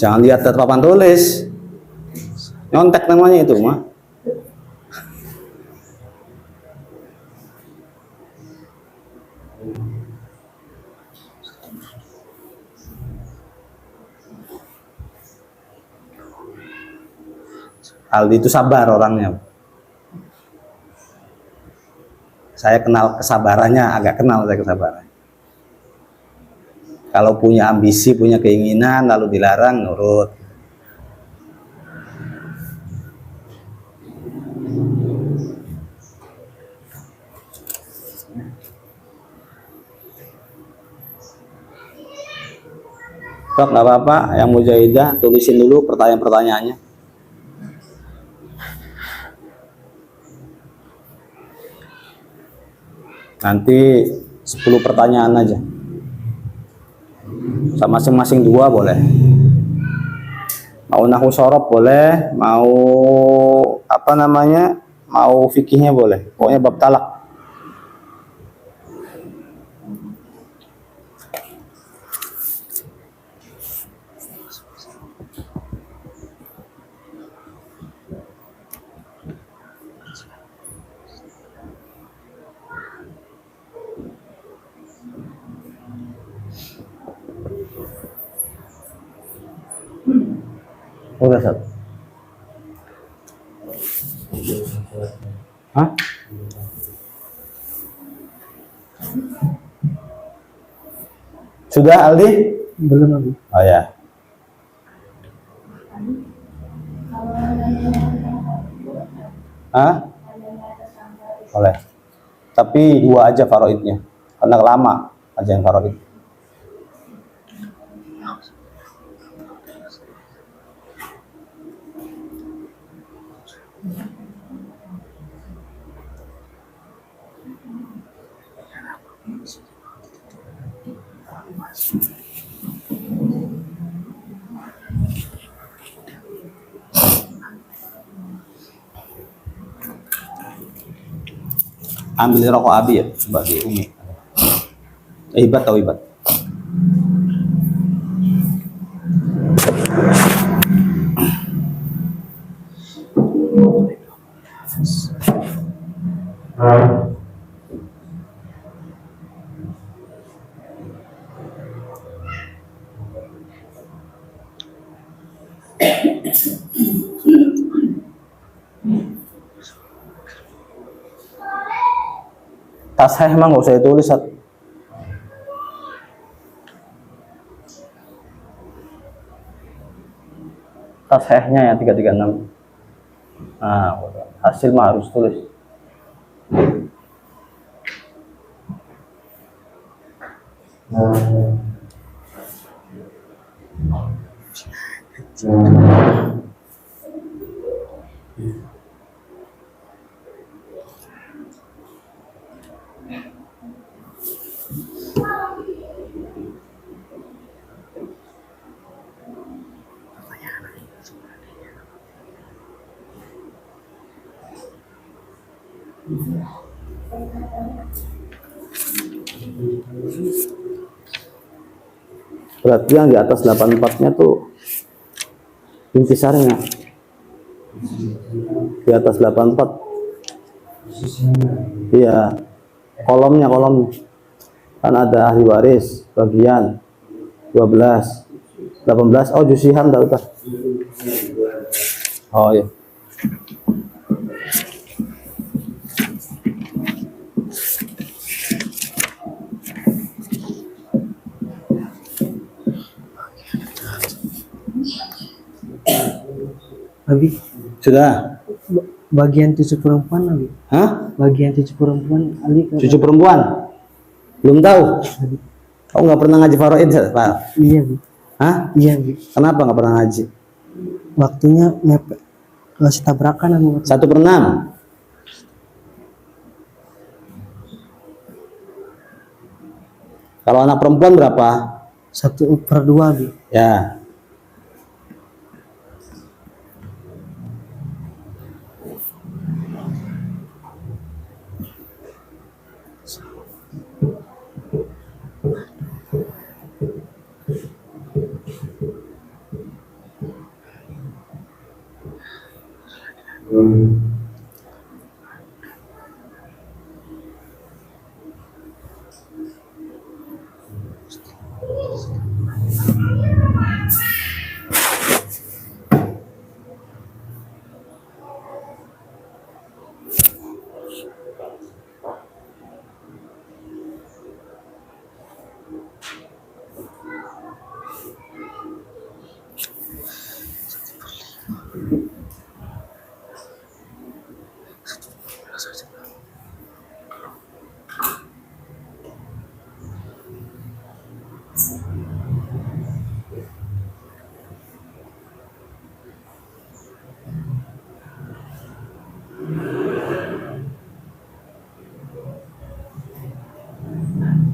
Jangan lihat dari papan tulis. Nyontek namanya itu mah. Aldi itu sabar orangnya. Saya kenal kesabarannya, agak kenal saya kesabarannya. Kalau punya ambisi, punya keinginan, lalu dilarang, nurut. Sok, nggak apa-apa, yang Mujahidah tulisin dulu pertanyaan-pertanyaannya. Nanti 10 pertanyaan aja. Sama masing-masing 2 boleh. Mau nahwu sorof boleh, mau apa namanya, mau fikihnya boleh. Pokoknya bab talak. Udah, Sat. Hah? Sudah, Aldi? Belum Abi. Oh ya. Hah? Boleh. Tapi 2 aja faraidnya. Karena lama aja yang faraid. Ambil rokok Abi ya, bagi Umi. Ibat atau Ibat? Tas saya emang nggak usah ditulis, Sat. Tas hehnya yang 336. Nah, hasil mah harus tulis. Berarti yang di atas 84-nya tuh intisarnya. Di atas 84. Iya. Kolomnya. Kan ada ahli waris, bagian 12, 18. Oh, jusihan dah udah. Oh iya. Abi, Sudah. bagian cucu perempuan Abi. Hah? Bagian cucu perempuan Ali. Cucu perempuan? Belum tahu. Kamu nggak pernah ngaji faraid, Pak? Iya Abi. Hah? Iya Abi. Kenapa nggak pernah ngaji? Waktunya mepet. Masih tabrakan Abi. 1/6. Kalau anak perempuan berapa? 1/2 Abi. Ya.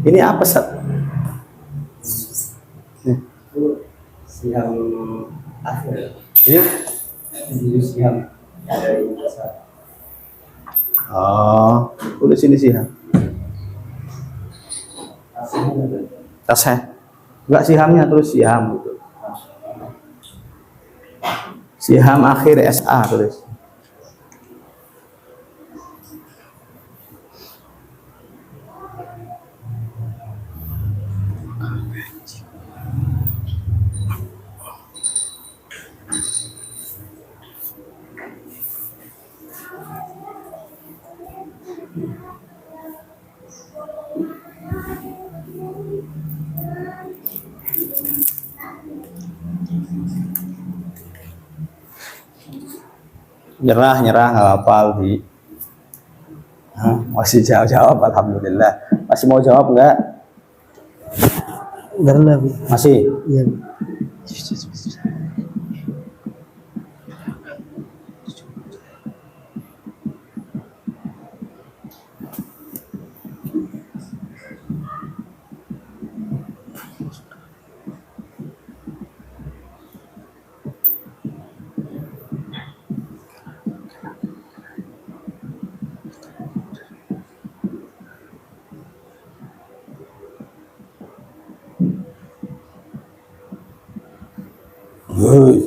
Ini apa, Sat? Nih. Siang akhir Ini siang dari pasar. oh, udah sini sih ya. Tasnya. Enggak sihamnya terus siham gitu. Siham akhir SA tulis. Nyerah nggak hafal di. Hah, masih jawab, alhamdulillah. Masih mau jawab nggak? Enggak lah, Bi. Masih. Iya, Bi. Woi.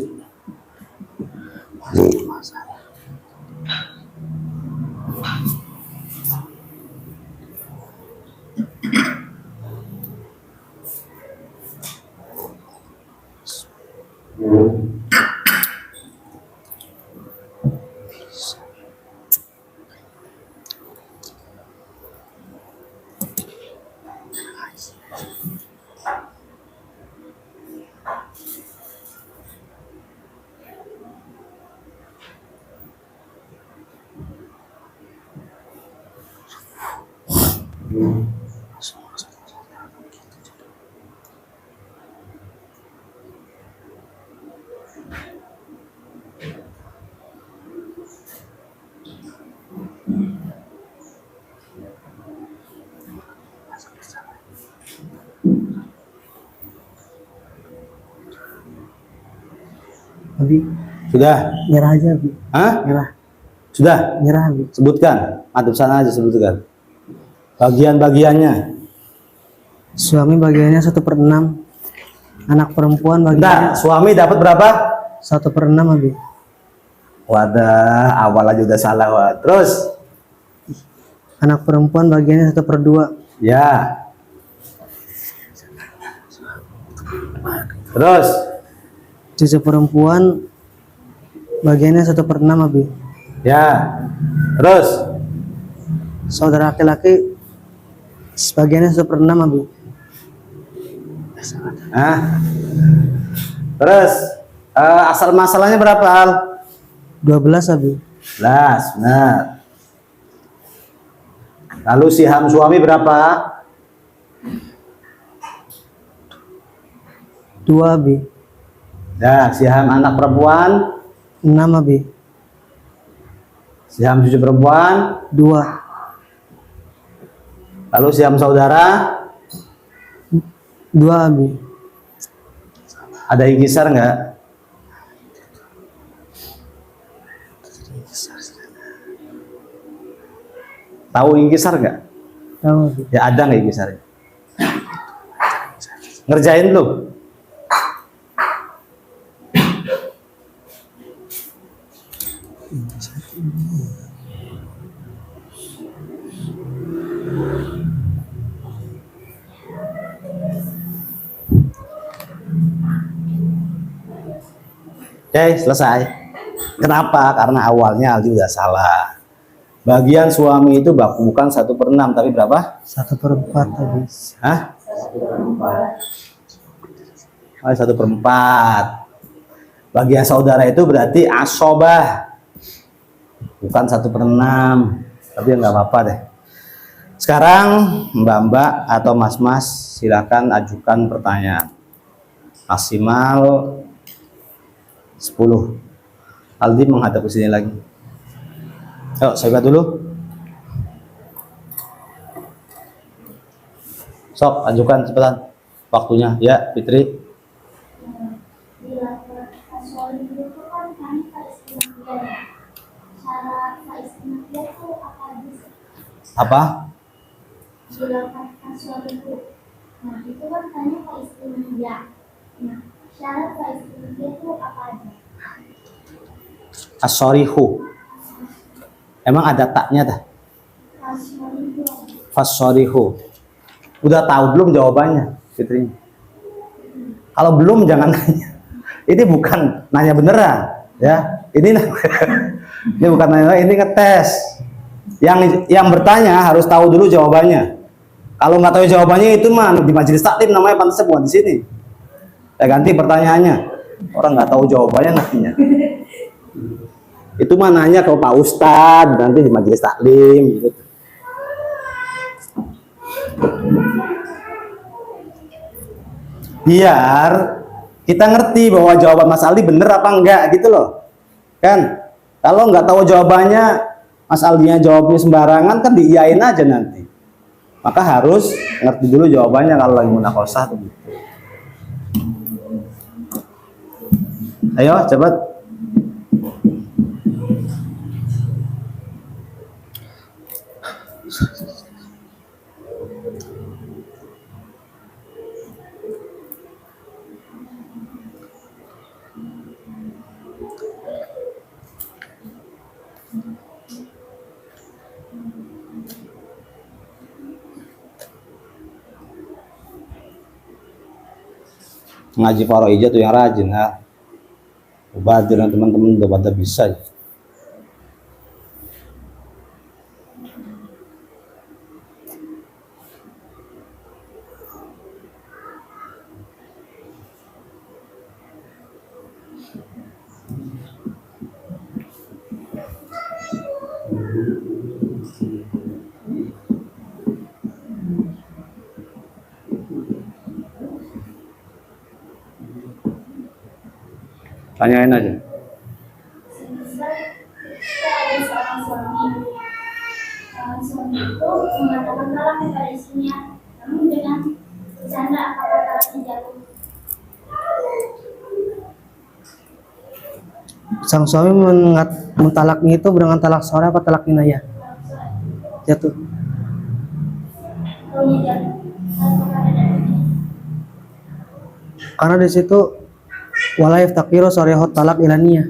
Abi, Sudah? nyerah aja, Bi. Hah? Nyerah. Sudah? Nyerah, Bi. Sebutkan. Madep sana aja sebutkan. Bagian-bagiannya. Suami bagiannya 1/6. Anak perempuan Enggak, bagiannya suami dapat berapa? 1/6, Abi. Wadah, awal aja udah salah. Wah. Terus? Anak perempuan bagiannya 1/2. Ya. Terus? Cucu perempuan bagiannya 1/6, Abi. Ya. Terus? Saudara laki-laki sebagiannya 1/6, Abi. Hah? Terus? Asal masalahnya berapa, Al? 12, Abi. 11, benar. Lalu siham suami berapa? 2, Abi. Ya, siham anak perempuan, 6, Abi. siham cucu perempuan, 2. lalu siham saudara, 2, Abi. ada inkisar nggak? Tahu inkisar nggak? Tahu, Abi. Ya ada nggak inkisarnya? Ngerjain belum? Oke, selesai. Kenapa? Karena awalnya Aldi udah salah. Bagian suami itu bukan 1/6, tapi berapa? 1/4, Abi. Hah? 1/4. Bagian saudara itu berarti asobah, bukan 1/6. Tapi ya nggak apa-apa deh. Sekarang Mbak-mbak atau Mas-mas silakan ajukan pertanyaan. Maksimal 10. Aldi menghadap ke sini lagi. Yuk, saya buat dulu. Sok, ajukan cepetan. Waktunya, ya Fitri. Bila asoli itu kan kami faistinafiyah ya. Cara faistinafiyah itu apa aja sih? Apa? Bila asoli itu, nah itu kan kami faistinafiyah. Nah, syarat faistinafiyah itu apa aja? As-sorihu. Emang ada taknya dah? Asoli itu Fasorihu. Udah tahu belum jawabannya, Fitri? Kalau belum jangan nanya. Ini bukan nanya beneran, ya. Ini bukan nanya, ini ngetes. Yang bertanya harus tahu dulu jawabannya. Kalau nggak tahu jawabannya itu mah di majelis taklim namanya, pantasnya bukan di sini. Saya ganti pertanyaannya. Orang nggak tahu jawabannya nanya. Itu mah nanya ke Pak Ustadz nanti di majelis taklim gitu. Biar kita ngerti bahwa jawaban Mas Aldi bener apa enggak gitu loh. Kan? Kalau nggak tahu jawabannya, Mas Aldinya jawabnya sembarangan kan diiyain aja nanti. Maka harus ngerti dulu jawabannya kalau lagi munakosah tuh. Ayo cepat. Ngaji Faraijah tuh yang rajin ya. Badir dan teman-teman udah pada bisa ya. Tanyain aja. semisal kita ada seorang suami. Suami itu mengatakan talak kepada istrinya, namun dengan bercanda apakah talaknya jatuh? Sang suami mentalaknya itu dengan talak sore apa talak kinayah? Jatuh. Kalau jatuh, apakah ada dalilnya? Karena di situ wala yaftaqiru sarihut talak ilaniyah.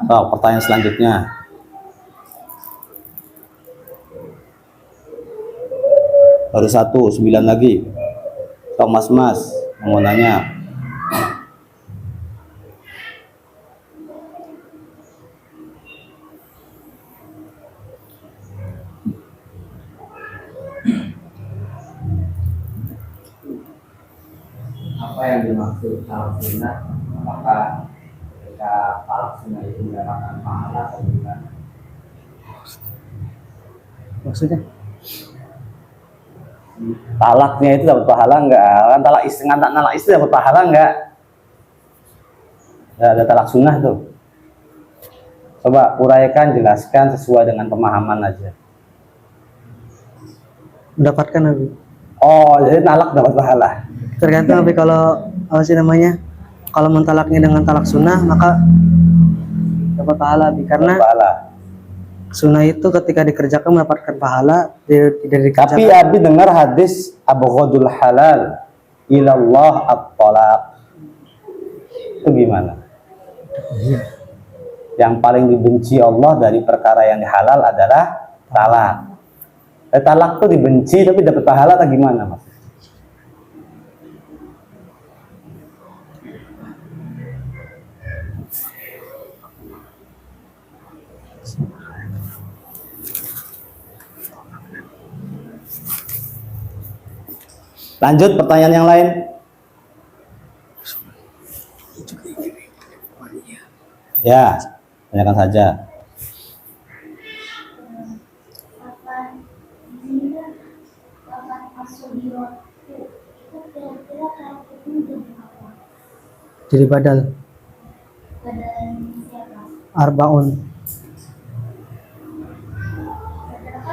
Pertanyaan selanjutnya. Baru 9 lagi. Mas mau nanya. Apa yang dimaksud talak sunnah? Apakah ketika talak sunnah itu mendapatkan pahala atau bukan? Maksudnya? Talaknya itu dapat pahala enggak? Kan talak istri dapat pahala enggak? Ya, ada talak sunnah tuh. Coba uraikan, jelaskan sesuai dengan pemahaman aja. Mendapatkan Nabi. Oh, jadi talak dapat pahala. Tergantung Nabi kalau apa sih namanya? Kalau mentalaknya dengan talak sunnah maka dapat pahala Nabi. Karena Dapat pahala. sunnah itu ketika dikerjakan mendapatkan pahala, tidak dikerjakan. Tapi Abi dengar hadis abghadul halal ilallah at-talaq. Itu gimana? Yang paling dibenci Allah dari perkara yang dihalal adalah talak. Talak tuh dibenci tapi dapat pahala atau gimana, Mas? Lanjut pertanyaan yang lain. Ya, tanyakan saja. Kapan ini kan kapan asodiyot itu kira-kira kalau itu jadi apa? Jadi badal Badan siapa? arbaun. Padahal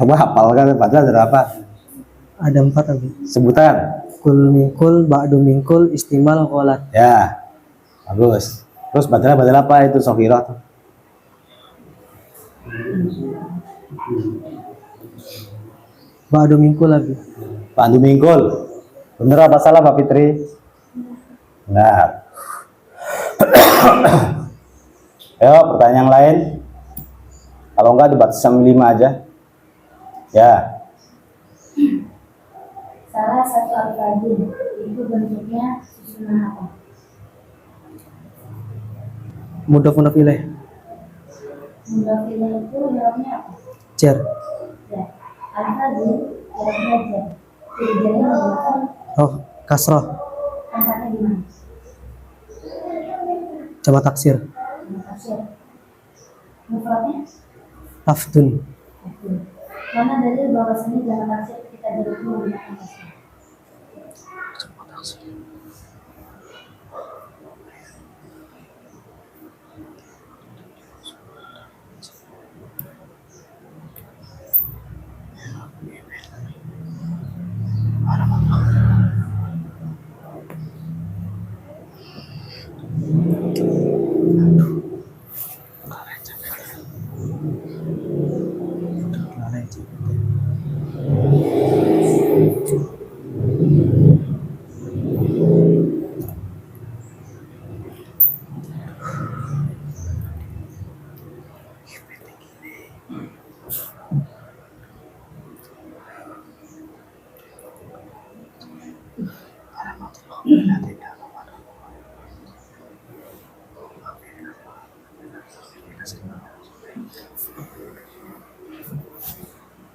Coba hafalkan padahal ada apa? Ada 4 Abi. Sebutan. Kul mingkul, ba'du mingkul, istimal ghalat. Ya. Bagus. Terus badal apa itu Sokiro tuh? Ba'du mingkul Abi. Pak Andu Mingkul. Bener apa salah Pak Fitri? Benar. Ayo pertanyaan yang lain. Kalau enggak dibatasi sama 5 aja. Ya. Salah satu al-fadil itu bentuknya susunan apa? Mudhaf ilaih. Mudhafilnya itu jawabnya apa? Jar. Ya. Al-fadil jawabnya jar. Jadi jarnya menggunakan Oh, kasrah. tempatnya di mana? Coba taksir. Tafsir. Mufradnya? Afdun. Mana dalil bahwasanya dalam tafsir kita dulu menggunakan tafsir?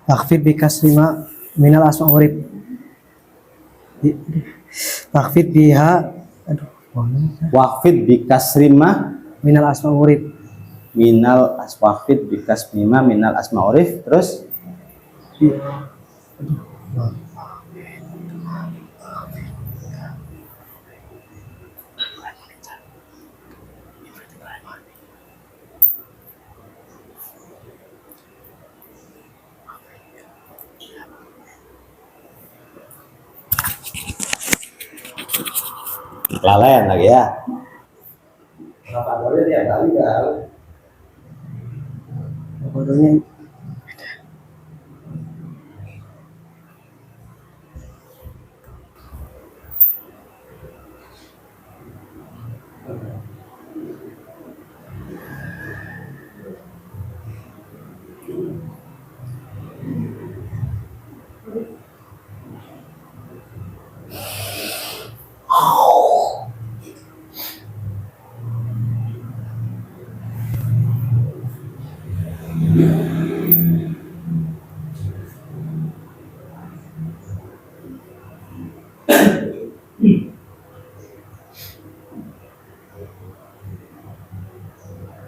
Takhfid bi kasrima minal asma urib. Takhfid biha Waqfid bi kasrimah minal asma urib. minal aswafid bi kasmima minal asma urif. Terus lalaian lagi ya. Kenapa boleh dia kali kali? Bodohnya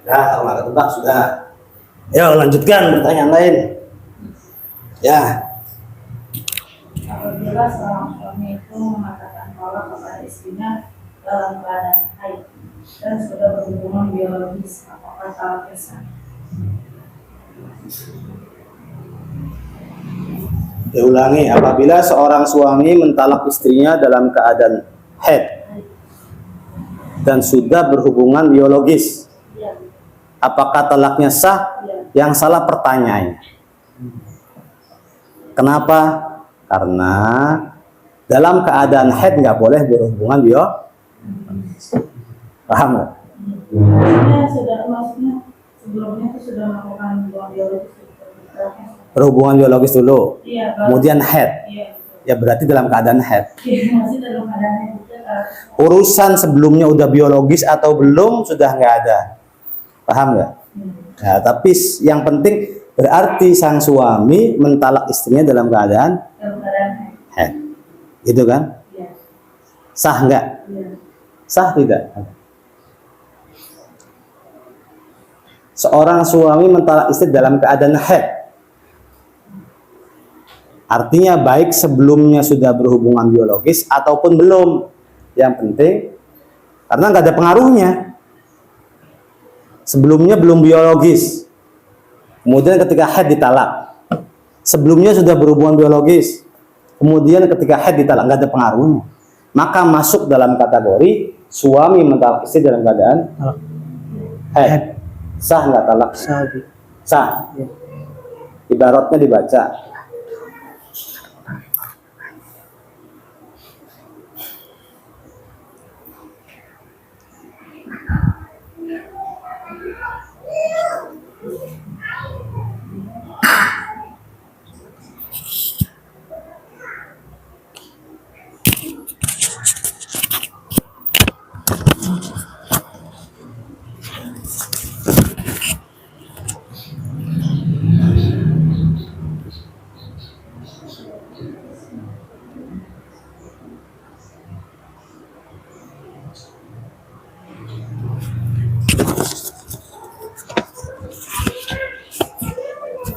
Nah, kalau nggak ketebak sudah. Ayo lanjutkan pertanyaan lain. Ya. Apabila seorang suami itu mengatakan tolak kepada istrinya dalam keadaan haid dan sudah berhubungan biologis, apakah talaknya sah? Diulangi, apabila seorang suami mentalak istrinya dalam keadaan haid dan sudah berhubungan biologis, Iya, apakah talaknya sah? iya. Yang salah pertanyaannya. Kenapa? Karena dalam keadaan haid nggak boleh berhubungan biologis. Paham nggak? Maksudnya sebelumnya itu sudah melakukan hubungan biologis. Berhubungan biologis dulu, Iya, kemudian haid. Iya, Ya berarti dalam keadaan haid. masih dalam keadaan haid itu Urusan sebelumnya udah biologis atau belum sudah nggak ada. Paham nggak? Nah, tapi yang penting berarti sang suami mentalak istrinya dalam keadaan dalam keadaan haid. haid. Gitu kan? Iya, Sah nggak? iya. Sah tidak? Seorang suami mentalak istri dalam keadaan haid. Artinya baik sebelumnya sudah berhubungan biologis ataupun belum. Yang penting karena nggak ada pengaruhnya. Sebelumnya belum biologis. Kemudian ketika haid ditalak. sebelumnya sudah berhubungan biologis, kemudian ketika haid ditalak, nggak ada pengaruhnya, maka masuk dalam kategori suami mentalak istri dalam keadaan Talak. haid. Sah nggak talak? Sabi. Sah. Ya. Ibaratnya dibaca.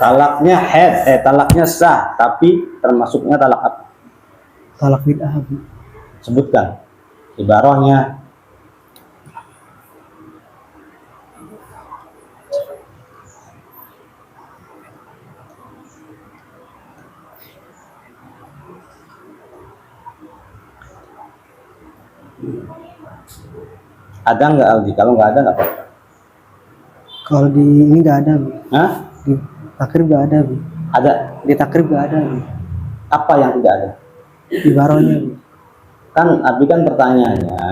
Talaknya haid, talaknya sah, tapi termasuknya talak apa? Talak bid'ah, Abi. Sebutkan ibarahnya. Ada nggak Aldi? Kalau nggak ada nggak apa-apa. Kalau di ini nggak ada, Abi. Hah? Di takrib nggak ada, Abi. Ada. Di takrib nggak ada, Abi. Apa yang tidak ada? Ibarohnya, Abi. Kan Abi kan pertanyaannya,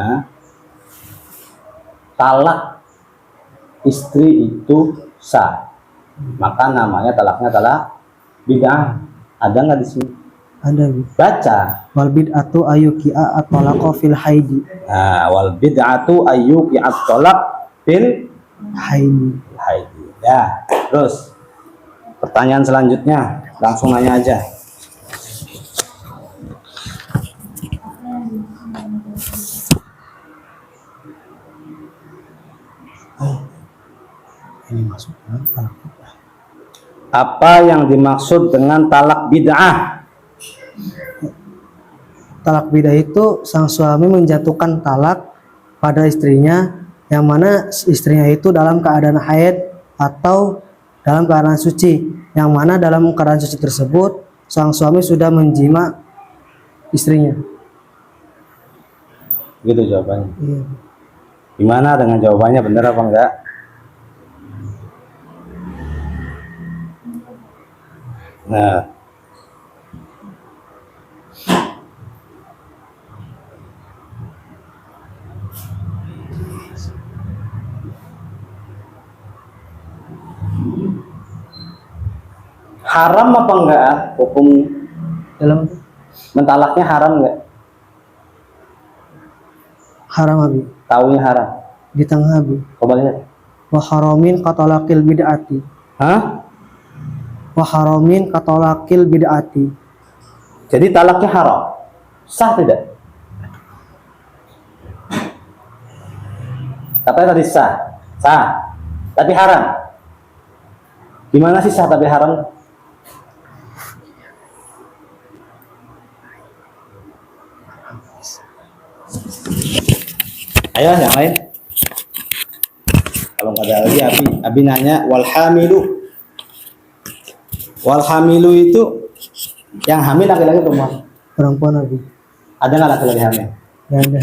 talak istri itu sah, maka namanya talaknya talak bid'ah. Ada nggak di sini? Ada, Abi. Baca. Wal bid'atu ayyuki'a at-talaqa fil haidi. Nah, wal bid'atu ayyuki at-talaq fil Haidi. haidi. Ya, terus pertanyaan selanjutnya, langsung nanya aja. Ini masuk talak bid'ah. Apa yang dimaksud dengan talak bid'ah? Talak bid'ah itu sang suami menjatuhkan talak pada istrinya, yang mana istrinya itu dalam keadaan haid atau dalam keadaan suci, yang mana dalam keadaan suci tersebut sang suami sudah menjima istrinya. Gitu jawabannya. Iya. Gimana dengan jawabannya, benar apa enggak? Nah, haram apa enggak hukum Dalam mentalaknya, haram enggak? haram, Abi. Taunya haram. Di tengah, Abi. Coba lihat. Wa haramin katalakil bid'ati. Hah? Wa haramin katalakil bid'ati. Jadi talaknya haram. Sah tidak? Katanya tadi sah. Sah. Tapi haram. Gimana sih sah tapi haram? Ayo yang lain. Kalau nggak ada lagi, Abi nanya walhamilu. Walhamilu itu yang hamil laki-laki perempuan? Perempuan, Abi. Ada nggak laki-laki hamil? Ya ada.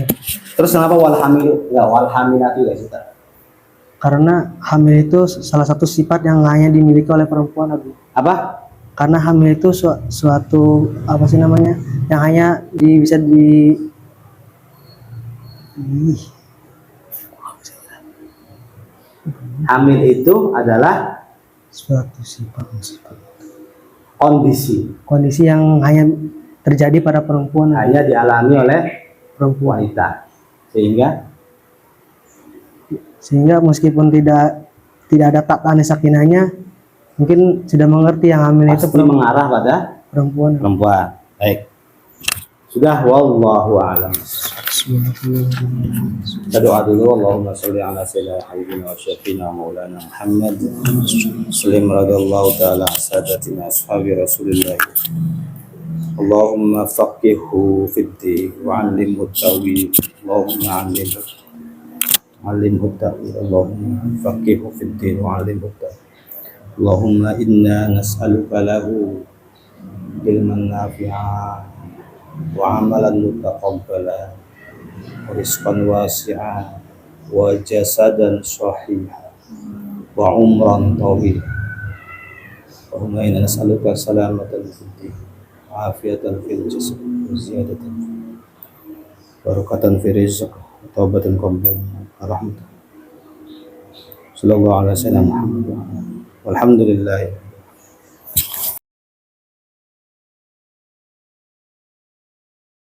Terus kenapa walhamilu? Nggak walhamilatu ya kita? Karena hamil itu salah satu sifat yang hanya dimiliki oleh perempuan, Abi. Apa? Karena hamil itu suatu apa sih namanya, yang hanya bisa Hamil itu adalah suatu sifat kondisi yang hanya terjadi pada perempuan, Abi. hanya dialami oleh Perempuan. wanita, sehingga meskipun tidak ada tak tanda sakinahnya, mungkin sudah mengerti yang hamil itu pasti mengarah pada perempuan. Baik. Sudah, wallahu a'lam. Kita doa dulu. Allahumma sholli ala sayyidina habibina wa syafiina maulana Muhammad sallim radhiyallahu ta'ala sadatina ashabi Rasulillah. Allahumma faqihhu fid din wa 'allimhu at-tawil. Allahumma 'allimhu at-tawil. Allahumma faqihhu fid din wa 'allimhu at-tawil. Allahumma inna nas'aluka lahu علما نافعا وعملا متقبلا ورزقا واسعا وجسدا صحيحا وعمرا طويلا. اللهم إنا نسألك سلامة في الدين وعافية في الجسد وزيادة بركة في رزق وتوبة قبل رحمة. صلى الله على سيدنا محمد والحمد لله.